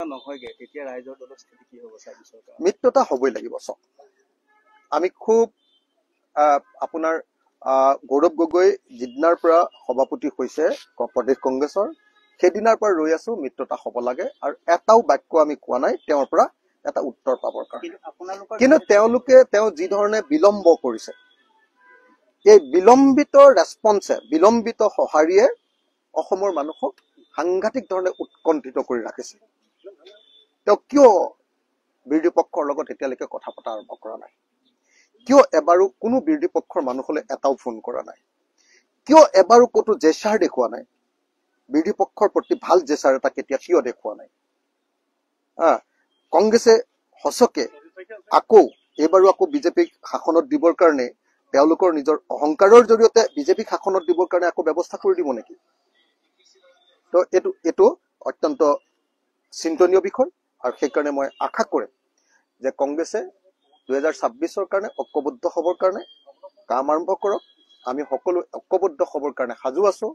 নহয়গে তেতিয়া ৰাইজৰ দলৰ স্থিতি কি হ'ব চাবিছৰ কাৰণে মিত্ৰতা হ'বই লাগিব চক আমি খুব আপোনাৰ গৌৰৱ গগৈ যিদিনাৰ পৰা সভাপতি হৈছে প্ৰদেশ কংগ্ৰেছৰ সেইদিনাৰ পৰা ৰৈ আছো মিত্ৰতা হ'ব লাগে আৰু এটাও বাক্য আমি কোৱা নাই তেওঁৰ পৰা এটা উত্তৰ পাবৰ কাৰণে কিন্তু তেওঁ যি ধৰণে বিলম্ব কৰিছে এই বিলম্বিত ৰেছপন্সে বিলম্বিত সঁহাৰিয়ে অসমৰ মানুহক সাংঘাতিক ধৰণে উৎকণ্ঠিত কৰি ৰাখিছে তেওঁ কিয় বিৰোধী পক্ষৰ লগত এতিয়ালৈকে কথা পতা আৰম্ভ কৰা নাই কিয় এবাৰো কোনো বিৰোধী পক্ষৰ মানুহলৈ এটাও ফোন কৰা নাই কিয় এবাৰো ক'তো জেচাৰ দেখুওৱা নাই বিৰোধী পক্ষৰ প্ৰতি ভাল জেচাৰ এটা কেতিয়া কিয় দেখুওৱা নাই কংগ্ৰেছে সঁচকে এইবাৰো আকৌ বিজেপিক শাসনত দিবৰ কাৰণে তেওঁলোকৰ নিজৰ অহংকাৰৰ জৰিয়তে বিজেপিক শাসনত দিবৰ কাৰণে আকৌ ব্যৱস্থা কৰি দিব নেকি তো এইটো অত্যন্ত চিন্তনীয় বিষয় আৰু সেইকাৰণে মই আশা কৰিম যে কংগ্ৰেছে 2026 কাৰণে ঐক্যবদ্ধ হ'বৰ কাৰণে কাম আৰম্ভ কৰক আমি সকলো ঐক্যবদ্ধ হ'বৰ কাৰণে সাজু আছো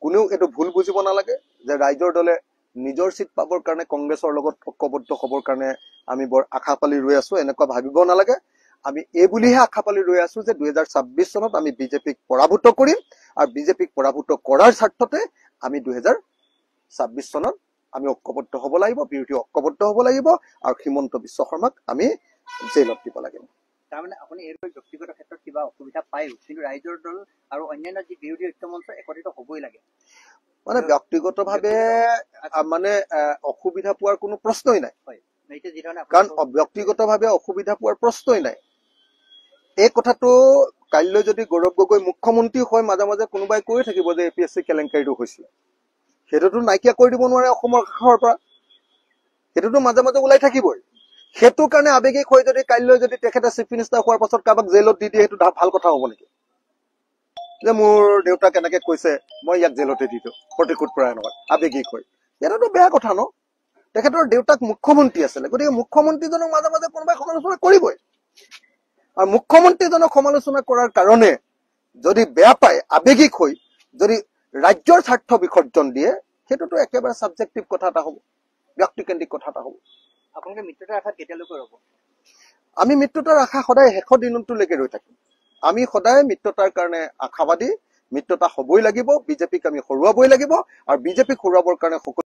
কোনেও এইটো ভুল বুজিব নালাগে যে ৰাইজৰ দলে নিজৰ সিট পাবৰ কাৰণে কংগ্ৰেছৰ লগত ঐক্যবদ্ধ হ'বৰ কাৰণে আমি বৰ আশা পালি ৰৈ আছো এনেকুৱা ভাবিব নালাগে আমি এই বুলিহে আশা পালি ৰৈ আছো যে 2026 চনত আমি বিজেপিক পৰাভূত কৰিম আৰু বিজেপিক পৰাভূত কৰাৰ স্বাৰ্থতে আমি 2026 চনত আমি ঐক্যবদ্ধ হ'ব লাগিব বিৰোধী ঐক্যবদ্ধ হ'ব লাগিব আৰু হিমন্ত বিশ্ব শৰ্মাক আমি জেলত দিব লাগিব তাৰমানে আপুনি এই ব্যক্তিগত ক্ষেত্ৰত কিবা অসুবিধা পায় কিন্তু ৰাইজৰ দল আৰু অন্যান্য যি বিৰোধী ঐক্যমঞ্চ একত্ৰিত হ'বই লাগে মানে ব্যক্তিগতভাৱে মানে অসুবিধা পোৱাৰ কোনো প্ৰশ্নই নাই কাৰণ ব্যক্তিগতভাৱে অসুবিধা পোৱাৰ প্ৰশ্নই নাই এই কথাটো কাইলৈ যদি গৌৰৱ গগৈ মুখ্যমন্ত্ৰী হয় মাজে মাজে কোনোবাই কৈ থাকিব যে APSC কেলেংকাৰীটো হৈছিল সেইটোতো নাইকিয়া কৰি দিব নোৱাৰে অসমৰ কাষৰ পৰা সেইটোতো মাজে মাজে ওলাই থাকিবই সেইটো কাৰণে আবেগিক হৈ যদি কাইলৈ যদি তেখেতে চিফ মিনিষ্টাৰ হোৱাৰ পাছত কাৰোবাক জেলত দি দিয়ে সেইটো ভাল কথা হ'ব নেকি যে মোৰ দেউতাক এনেকে কৈছে মই ইয়াক জেলতে দি দিওঁ প্ৰতিশোধ পৰায়ণত আবেগিক হৈ এইটোতো বেয়া কথা ন তেখেতৰ দেউতাক মুখ্যমন্ত্ৰী আছিলে গতিকে মুখ্যমন্ত্ৰীজনক মাজে মাজে কোনোবাই সমালোচনা কৰিবই আৰু মুখ্যমন্ত্ৰীজনক সমালোচনা কৰাৰ কাৰণে যদি বেয়া পায় আবেগিক হৈ যদি ৰাজ্যৰ স্বাৰ্থ বিসৰ্জন দিয়ে সেইটোতো একেবাৰে সাবজেক্টিভ কথা এটা হ'ব ব্যক্তিকেন্দ্ৰিক কথা এটা হ'ব আপোনালোকে মিত্ৰতাৰ আশা কেতিয়ালৈকে ৰ'ব আমি মিত্ৰতাৰ আশা সদায় শেষৰ দিনটোলৈকে ৰৈ থাকিম আমি সদায় মিত্ৰতাৰ কাৰণে আশাবাদী মিত্ৰতা হ'বই লাগিব বিজেপিক আমি হৰুৱাবই লাগিব আৰু বিজেপিক হৰুৱাবৰ কাৰণে